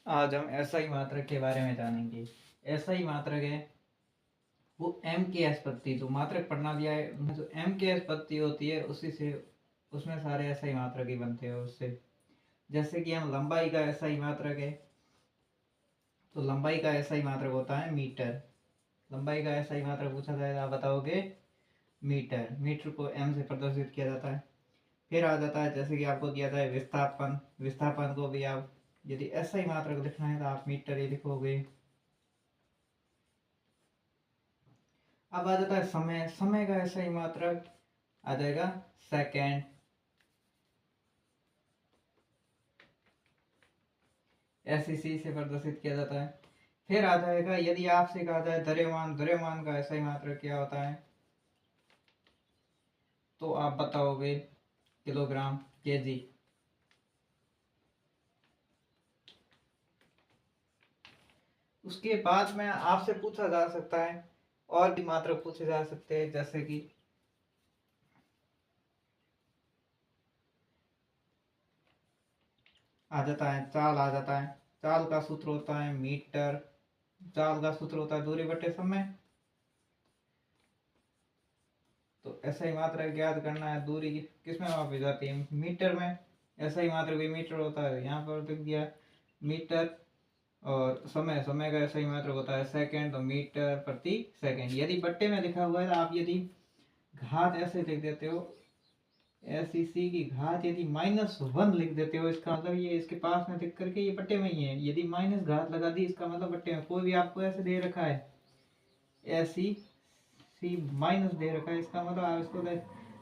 आज हम एसआई मात्रक के बारे में जानेंगे। एसआई मात्रक है वो एम की एसपत्ति, जो मात्रक प्रणाली है उनमें जो एम की एसपत्ति होती है उसी से उसमें सारे एसआई मात्रक ही बनते हैं उससे। जैसे कि हम लंबाई का एसआई मात्रक है, तो लंबाई का एसआई मात्रक होता है मीटर। लंबाई का एसआई मात्रक पूछा जाए आप बताओगे मीटर। मीटर को एम से प्रदर्शित किया जाता है। फिर आ जाता है जैसे कि आपको दिया जाए विस्थापन। विस्थापन को भी आप यदि एसआई मात्रक लिखना है तो आप मीटर ही लिखोगे। अब आ जाता है समय। समय का एसआई मात्रक आ जाएगा सेकेंड। एसईसी से प्रदर्शित किया जाता है। फिर आ जाएगा यदि आपसे कहा जाए द्रव्यमान। द्रव्यमान का एसआई मात्रक क्या होता है तो आप बताओगे किलोग्राम केजी। उसके बाद में आपसे पूछा जा सकता है और भी मात्रक पूछे जा सकते हैं, जैसे कि आ जाता है चाल। आ जाता है चाल का सूत्र होता है मीटर। चाल का सूत्र होता है दूरी बटे समय। तो ऐसा ही मात्रा ज्ञात करना है। दूरी किसमें मापी जाती है मीटर में। ऐसा ही मात्रा भी मीटर होता है, यहाँ पर लिख दिया मीटर। और समय, समय का ऐसा ही मात्रक होता है सेकंड, तो मीटर प्रति सेकंड। यदि बट्टे में लिखा हुआ है आप यदि घात ऐसे लिख देते हो, एसईसी की घात यदि -1 लिख देते हो, इसका मतलब ये इसके पास में लिख करके ये बट्टे में ही है। यदि माइनस घात लगा दी इसका मतलब बट्टे में। कोई भी आपको ऐसे दे रखा है ऐसी सी माइनस दे रखा है, इसका मतलब आप इसको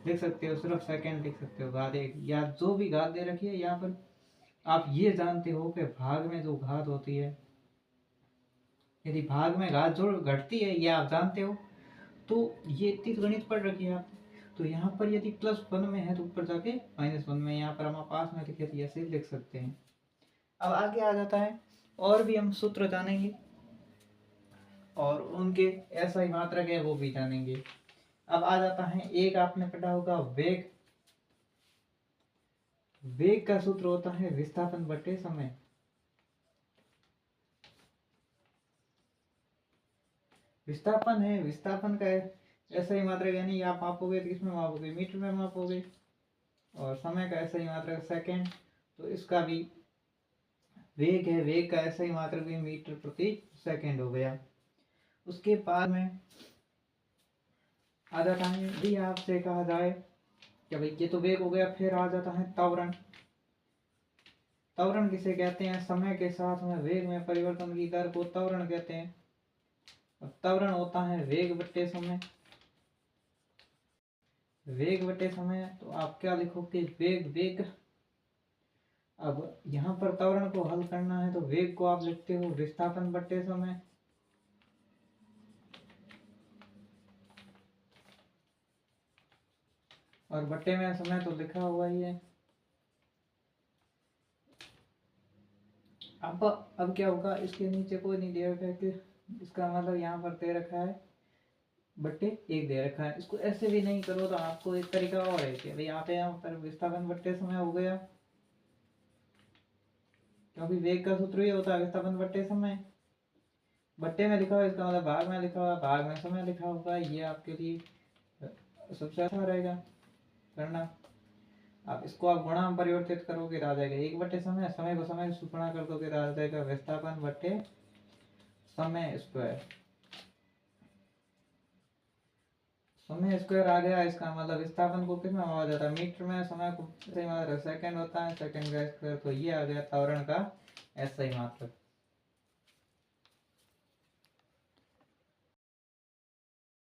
लिख सकते हो सिर्फ सेकंड लिख सकते हो। घात एक या जो भी घात दे रखी है यहाँ पर आप ये जानते हो कि भाग में जो घात होती है, यदि भाग में घात जो घटती है ये आप जानते हो, तो ये इतनी गणित पढ़ रखी है आप। तो यहाँ पर यदि +1 में है तो ऊपर जाके -1 में, यहाँ पर हम पास में लिखे तो ऐसे लिख सकते हैं। अब आगे आ जाता है और भी हम सूत्र जानेंगे और उनके ऐसा ही मात्रक है वो भी जानेंगे। अब आ जाता है एक आपने पढ़ा होगा वेग। वेग का सूत्र होता है विस्थापन बटे समय। विस्थापन है, विस्थापन का ऐसा ही मात्रक, यानी आप मापोगे तो किसमें मापोगे मीटर में मापोगे। और समय का ऐसा ही मात्रक सेकंड, तो इसका भी वेग है। वेग का ऐसा ही मात्रक भी मीटर प्रति सेकंड हो गया। उसके बाद में आ जाता है यदि आपसे कहा जाए कि भाई ये तो वेग हो गया, फिर आ जाता है त्वरण। त्वरण किसे कहते हैं, समय के साथ में वेग में परिवर्तन की दर को त्वरण कहते हैं। त्वरण होता है वेग बटे समय। वेग बटे समय, तो आप क्या लिखोगे वेग। वेग, अब यहाँ पर त्वरण को हल करना है तो वेग को आप लिखते हो विस्थापन बटे समय। और बट्टे में समय तो लिखा हुआ ही है। अब क्या होगा, इसके नीचे कोई नहीं दे रखा है कि इसका मतलब यहाँ पर दे रखा है बट्टे 1 दे रखा है। इसको ऐसे भी नहीं करो तो आपको एक तरीका और है कि भाई यहाँ पर विस्थापन बट्टे समय हो गया, क्योंकि वेग का सूत्र ही होता है विस्थापन बट्टे समय। बट्टे में लिखा हुआ इसका मतलब भाग में लिखा हुआ, भाग में समय लिखा होगा। ये आपके लिए सबसे अच्छा रहेगा करना। आप इसको आप गुणा में परिवर्तित करोगे तो आ जाएगा 1 बटे समय। समय को समय से गुणा कर दोगे तो आ जाएगा विस्थापन बटे समय स्क्वायर। समय स्क्वायर आ गया, इसका मतलब विस्थापन को कितना मापा जाता है मीटर में, समय को सेकंड होता है, सेकंड का स्क्वायर। तो ये आ गया त्वरण का ऐसा ही मात्रक।